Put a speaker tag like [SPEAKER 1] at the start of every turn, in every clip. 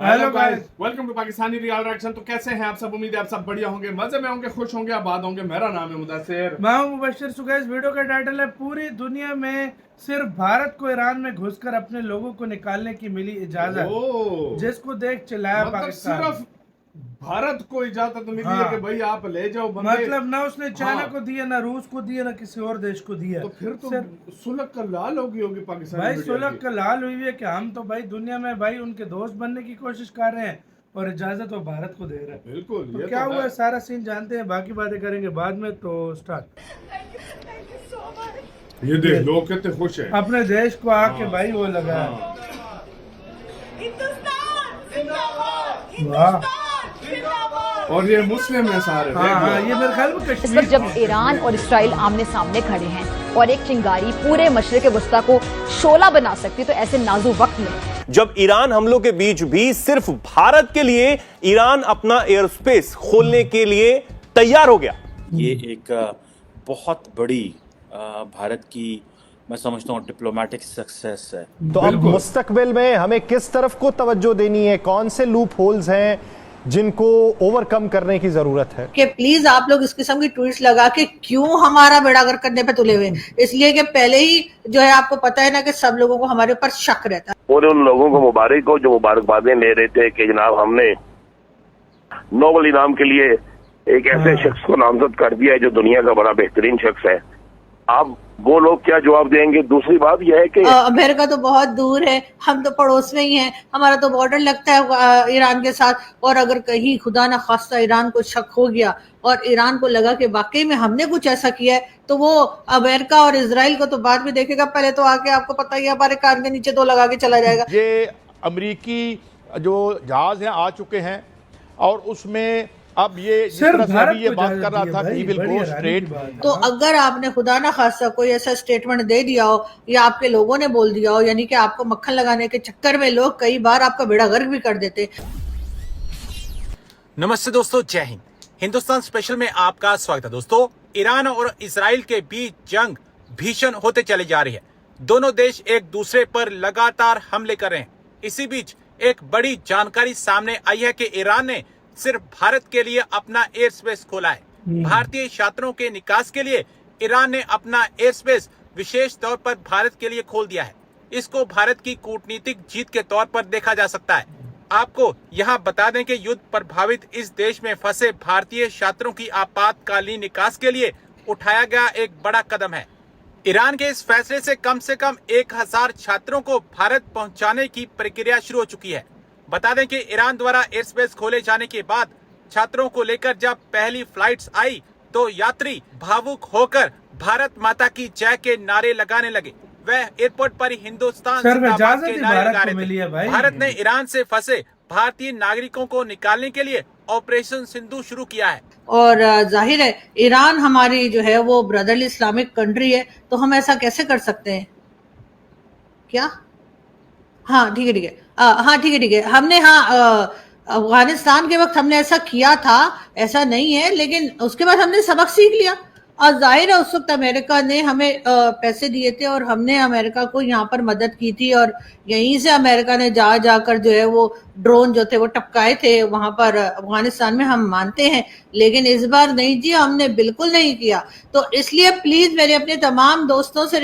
[SPEAKER 1] Hello guys, welcome to Pakistani real reaction. तो कैसे हैं आप सब? उम्मीद है आप सब बढ़िया होंगे, मजे में होंगे, खुश होंगे, आबाद होंगे। मेरा नाम है मुदस्सिर,
[SPEAKER 2] मैं हूं मुबश्शिर। सो गाइस, वीडियो का टाइटल है पूरी दुनिया में सिर्फ भारत को ईरान में घुसकर अपने लोगों को निकालने की मिली इजाजत, जिसको देख चिल्लाया
[SPEAKER 1] मतलब
[SPEAKER 2] पाकिस्तान।
[SPEAKER 1] सिर्फ भारत को इजाजत मिली है कि भाई आप ले जाओ बंदे।
[SPEAKER 2] मतलब ना उसने चाइना
[SPEAKER 1] हाँ।
[SPEAKER 2] को दिया, ना रूस को दिया, ना किसी और देश को दिया।
[SPEAKER 1] तो फिर तो
[SPEAKER 2] सिर्फ
[SPEAKER 1] सुलग का लाल होगी पाकिस्तान
[SPEAKER 2] भाई सुलग का लाल हुई है कि हम तो भाई दुनिया में भाई उनके दोस्त बनने की कोशिश कर रहे हैं और इजाजत वो भारत को दे रहे हैं।
[SPEAKER 1] बिल्कुल।
[SPEAKER 2] तो
[SPEAKER 1] ये
[SPEAKER 2] क्या
[SPEAKER 1] तो
[SPEAKER 2] हुआ सारा सीन जानते हैं, बाकी बातें करेंगे बाद में। तो स्टार्ट।
[SPEAKER 1] ये देख लोग कितने खुश हैं
[SPEAKER 2] अपने देश को आके भाई वो लगा। वाह।
[SPEAKER 1] और ये मुस्लिम है सारे।
[SPEAKER 2] हाँ, ये मेरे ख्याल में
[SPEAKER 3] इस
[SPEAKER 2] कश्मीर।
[SPEAKER 3] वक्त जब ईरान और इसराइल आमने सामने खड़े हैं और एक चिंगारी पूरे मशरिक वस्ता को शोला बना सकती है, तो ऐसे नाजुक वक्त में
[SPEAKER 4] जब ईरान हमलों के बीच भी सिर्फ भारत के लिए ईरान अपना एयर स्पेस खोलने के लिए तैयार हो गया।
[SPEAKER 5] ये एक बहुत बड़ी भारत की मैं समझता हूँ डिप्लोमेटिक सक्सेस है।
[SPEAKER 6] तो अब मुस्तकबिल में हमें किस तरफ को तवज्जो देनी है, कौन से लूप होल्स हैं जिनको ओवरकम करने की जरूरत है?
[SPEAKER 7] कि प्लीज आप लोग इस किस्म की ट्वीट्स लगा के क्यों हमारा बेड़ा गर्क करने पे तुले हुए? इसलिए कि पहले ही जो है आपको पता है ना कि सब लोगों को हमारे ऊपर शक रहता है।
[SPEAKER 8] पूरे उन लोगों को मुबारक हो जो मुबारकबादें ले रहे थे कि जनाब हमने नोबेल इनाम के लिए एक ऐसे शख्स को नामजद कर दिया है जो दुनिया का बड़ा बेहतरीन शख्स है। अब वो लोग क्या जवाब देंगे? दूसरी बात यह है कि
[SPEAKER 7] अमेरिका तो बहुत दूर है, हम तो पड़ोस में ही हैं, हमारा तो बॉर्डर लगता है ईरान के साथ। और अगर कहीं खुदा न खास्ता ईरान को शक हो गया और ईरान को लगा कि वाकई में हमने कुछ ऐसा किया है, तो वो अमेरिका और इजराइल को तो बाद में देखेगा, पहले तो आके आपको पता ही है हमारे कान के नीचे दो लगा के चला जाएगा।
[SPEAKER 9] ये अमेरिकी जो जहाज हैं आ चुके हैं और उसमें अब ये जिस तरह से अभी ये बात कर रहा था कि विल गो स्ट्रेट।
[SPEAKER 7] तो अगर आपने खुदा ना खास्ता कोई ऐसा स्टेटमेंट दे दिया हो या आपके लोगों ने बोल दिया हो, यानी कि आपको मक्खन लगाने के चक्कर में लोग कई बार आपका बेड़ा गर्क भी कर देते।
[SPEAKER 10] नमस्ते दोस्तों, जय हिंद। हिंदुस्तान स्पेशल में आपका स्वागत है। दोस्तों, ईरान और इसराइल के बीच जंग भीषण होते चले जा रही है। दोनों देश एक दूसरे पर लगातार हमले कर रहे हैं। इसी बीच एक बड़ी जानकारी सामने आई है कि ईरान ने सिर्फ भारत के लिए अपना एयर स्पेस खोला है। भारतीय छात्रों के निकास के लिए ईरान ने अपना एयर स्पेस विशेष तौर पर भारत के लिए खोल दिया है। इसको भारत की कूटनीतिक जीत के तौर पर देखा जा सकता है। आपको यहाँ बता दें कि युद्ध प्रभावित इस देश में फंसे भारतीय छात्रों की आपातकालीन निकास के लिए उठाया गया एक बड़ा कदम है। ईरान के इस फैसले से कम 1000 छात्रों को भारत पहुंचाने की प्रक्रिया शुरू हो चुकी है। बता दें कि ईरान द्वारा एयर स्पेस खोले जाने के बाद छात्रों को लेकर जब पहली फ्लाइट्स आई तो यात्री भावुक होकर भारत माता की जय के नारे लगाने लगे। वह एयरपोर्ट पर ही हिंदुस्तान जिंदाबाद के नारे लगा रहे थे। भारत ने ईरान से फंसे भारतीय नागरिकों को निकालने के लिए ऑपरेशन सिंधु शुरू किया है।
[SPEAKER 7] और जाहिर है ईरान हमारी जो है वो ब्रदरली इस्लामिक कंट्री है, तो हम ऐसा कैसे कर सकते हैं? क्या? हाँ ठीक है ठीक है, हाँ ठीक है ठीक है। हमने अफगानिस्तान के वक्त हमने ऐसा किया था, ऐसा नहीं है, लेकिन उसके बाद हमने सबक सीख लिया। और जाहिर है उस वक्त अमेरिका ने हमें पैसे दिए थे और हमने अमेरिका को यहाँ पर मदद की थी और यहीं से अमेरिका ने जाकर जो है वो ड्रोन जो थे वो टपकाए थे वहां पर अफगानिस्तान में, हम मानते हैं। लेकिन इस बार नहीं जी, हमने बिल्कुल नहीं किया। तो इसलिए प्लीज मेरे अपने तमाम दोस्तों से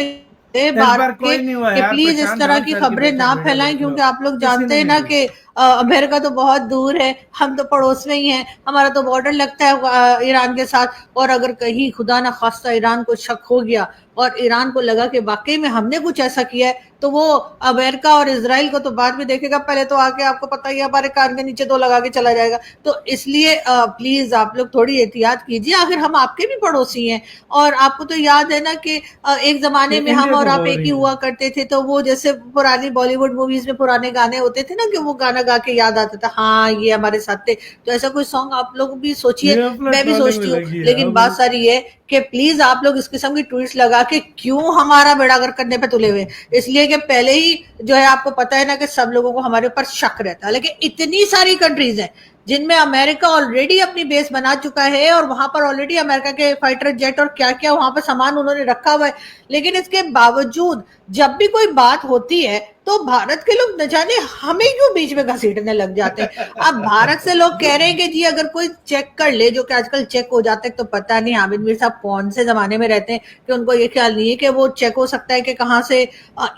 [SPEAKER 7] बात कि प्लीज इस तरह की खबरें ना फैलाएं, क्योंकि आप लोग जानते हैं ना कि अमेरिका तो बहुत दूर है, हम तो पड़ोस में ही हैं, हमारा तो बॉर्डर लगता है ईरान के साथ। और अगर कहीं खुदा ना खास्ता ईरान को शक हो गया और ईरान को लगा कि वाकई में हमने कुछ ऐसा किया है, तो वो अमेरिका और इजराइल को तो बाद में देखेगा, पहले तो आके आपको पता ही है हमारे कान के नीचे दो लगा के चला जाएगा। तो इसलिए प्लीज आप लोग थोड़ी एहतियात कीजिए, आखिर हम आपके भी पड़ोसी हैं। और आपको तो याद है ना कि एक जमाने में हम और आप एक ही हुआ करते थे, तो वो जैसे पुरानी बॉलीवुड मूवीज में पुराने गाने होते थे ना कि वो गाना गा के याद आता था, हाँ ये हमारे साथ थे। तो ऐसा कोई सॉन्ग आप लोग भी सोचिए, मैं भी सोचती हूँ। लेकिन बात सारी है कि प्लीज आप लोग इस किस्म की ट्वीट्स लगा के क्यों हमारा बेड़ा गर्क करने पे तुले हुए? इसलिए कि पहले ही जो है आपको पता है ना कि सब लोगों को हमारे ऊपर शक रहता है। लेकिन इतनी सारी कंट्रीज हैं जिनमें अमेरिका ऑलरेडी अपनी बेस बना चुका है और वहां पर ऑलरेडी अमेरिका के फाइटर जेट और क्या क्या वहां पर सामान उन्होंने रखा हुआ है। लेकिन इसके बावजूद जब भी कोई बात होती है तो भारत के लोग न जाने हमें क्यों बीच में घसीटने लग जाते हैं। अब भारत से लोग कह रहे हैं कि जी अगर कोई चेक कर ले, जो कि आजकल चेक हो जाते हैं, तो पता नहीं हामिद मीर साहब कौन से जमाने में रहते हैं कि उनको ये ख्याल नहीं है कि वो चेक हो सकता है कि कहाँ से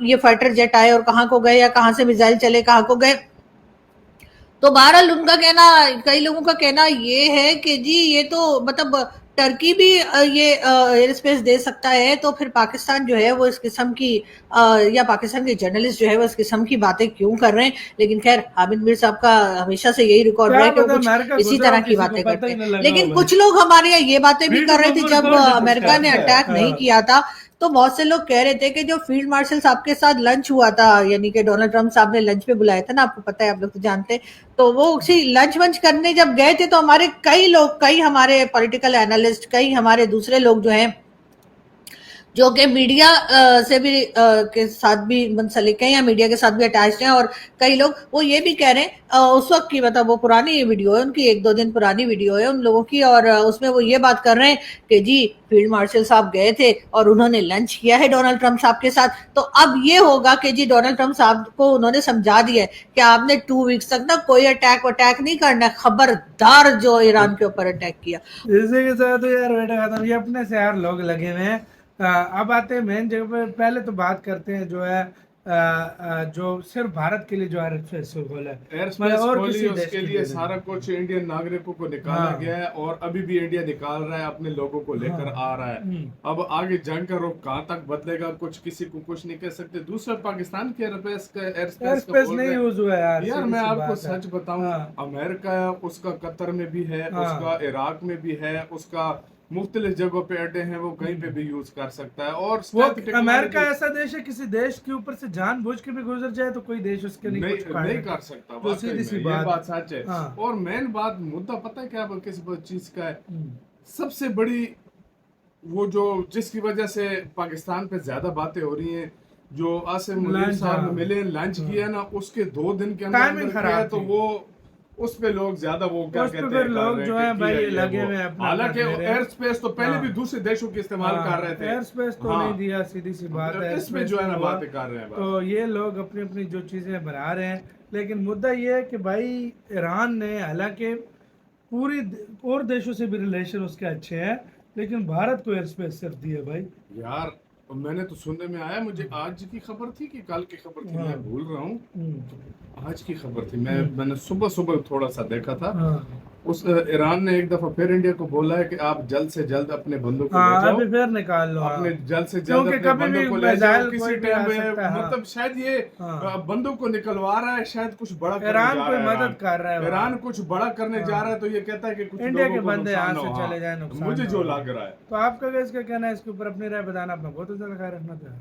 [SPEAKER 7] ये फाइटर जेट आए और कहाँ को गए या कहाँ से मिसाइल चले कहाँ को गए। तो बहरहाल उनका कहना, कई लोगों का कहना ये है कि जी ये तो मतलब टर्की भी ये एयर स्पेस दे सकता है, तो फिर पाकिस्तान जो है वो इस किस्म की या पाकिस्तान के जर्नलिस्ट जो है वो इस किस्म की बातें क्यों कर रहे हैं। लेकिन खैर हामिद मीर साहब का हमेशा से यही रिकॉर्ड रहा है कि वो कुछ इसी तरह की बातें करते हैं। लेकिन कुछ लोग हमारे यहाँ ये बातें भी कर रहे थे जब अमेरिका ने अटैक नहीं किया था, तो बहुत से लोग कह रहे थे कि जो फील्ड मार्शल साहब के साथ लंच हुआ था, यानी कि डोनाल्ड ट्रंप साहब ने लंच पे बुलाया था ना, आपको पता है, आप लोग तो जानते हैं, तो वो उसी लंच वंच करने जब गए थे तो हमारे कई लोग, कई हमारे पॉलिटिकल एनालिस्ट, कई हमारे दूसरे लोग जो हैं जो कि मीडिया से भी के साथ भी मुंसलिक हैं या मीडिया के साथ भी अटैच्ड हैं, और कई लोग वो ये भी कह रहे हैं उस वक्त की, मतलब वो पुरानी वीडियो है उनकी, 1-2 दिन पुरानी वीडियो है उन लोगों की, और उसमें वो ये बात कर रहे हैं कि जी फील्ड मार्शल साहब गए थे और उन्होंने लंच किया है डोनाल्ड ट्रंप साहब के साथ। तो अब ये होगा कि जी डोनाल्ड ट्रंप साहब को उन्होंने समझा दिया है कि आपने 2 वीक्स तक ना कोई अटैक नहीं करना, खबरदार जो ईरान के ऊपर अटैक किया।
[SPEAKER 2] इसी के साथ यार बेटा खत्म, ये अपने से यार लोग लगे हुए हैं। अब आते हैं मेन जगह पे। पहले तो बात करते हैं जो है जो सिर्फ भारत के लिए जो एयर स्पेस खोला है,
[SPEAKER 1] एयर स्पेस
[SPEAKER 2] और
[SPEAKER 1] खोली,
[SPEAKER 2] किसी देश
[SPEAKER 1] उसके
[SPEAKER 2] के
[SPEAKER 1] लिए सारा कुछ इंडियन नागरिकों को निकाला गया है और अभी भी इंडिया निकाल रहा है, अपने लोगों को लेकर आ रहा है। अब आगे जंग का रुख कहाँ तक बदलेगा कुछ किसी को कुछ नहीं कह सकते। दूसरा पाकिस्तान के एयर स्पेस
[SPEAKER 2] नहीं यूज हुआ
[SPEAKER 1] यार मैं आपको सच बताऊं, अमेरिका उसका कतर में भी है, उसका इराक में भी है, उसका मुख्तलिफ जगहों पे अड्डे हैं, वो कहीं पे भी यूज कर सकता है। और
[SPEAKER 2] अमेरिका ऐसा देश है, किसी देश के ऊपर से जानबूझ के भी गुजर जाए तो कोई देश उसके नहीं
[SPEAKER 1] कर सकता। तो सीधी सी बात सच है। और मेन बात मुद्दा पता है क्या किस चीज का है? सबसे बड़ी वो जो जिसकी वजह से पाकिस्तान पे ज्यादा बातें हो रही हैं, जो आसिम मुनीर साहब मिले, लंच किया ना, उसके 2 दिन के अंदर किया, तो वो उस पे लोग ज्यादा वो क्या कहते हैं, लोग जो है भाई लगे हुए हैं। हालांकि एयर स्पेस तो पहले भी दूसरे देशों के इस्तेमाल कर रहे थे,
[SPEAKER 2] एयर स्पेस तो नहीं दिया, सीधी सी बात है।
[SPEAKER 1] इसमें जो है ना बातें कर रहे हैं,
[SPEAKER 2] तो ये लोग अपनी अपनी जो चीजें बना रहे हैं। लेकिन मुद्दा ये है कि भाई ईरान ने, हालांकि पूरी और देशों से भी रिलेशन उसके अच्छे हैं, लेकिन भारत को एयर स्पेस सिर्फ दिया भाई।
[SPEAKER 1] यार मैंने तो सुनने में आया, मुझे आज की खबर थी कि कल की खबर थी, मैं भूल रहा हूँ, आज की खबर थी, मैंने सुबह थोड़ा सा देखा था। उस ईरान ने एक दफा फिर इंडिया को बोला है कि आप जल्द से जल्द अपने बंदों को ले जाओ,
[SPEAKER 2] अभी फिर निकाल लो,
[SPEAKER 1] अपने जल्द से जल्द अपने बंदों को ले जाओ किसी टाइम में। मतलब शायद ये बंदों को निकलवा रहा है, शायद कुछ बड़ा
[SPEAKER 2] ईरान कोई मदद कर रहा है,
[SPEAKER 1] ईरान कुछ बड़ा करने जा रहा है, तो ये कहता है कि कुछ
[SPEAKER 2] इंडिया के बंदे यहाँ से चले जाए,
[SPEAKER 1] मुझे जो लग रहा है।
[SPEAKER 2] तो आपका इसका कहना है, इसके ऊपर अपनी राय बताना, अपना बहुत ज़्यादा ख्याल रखना चाहिए।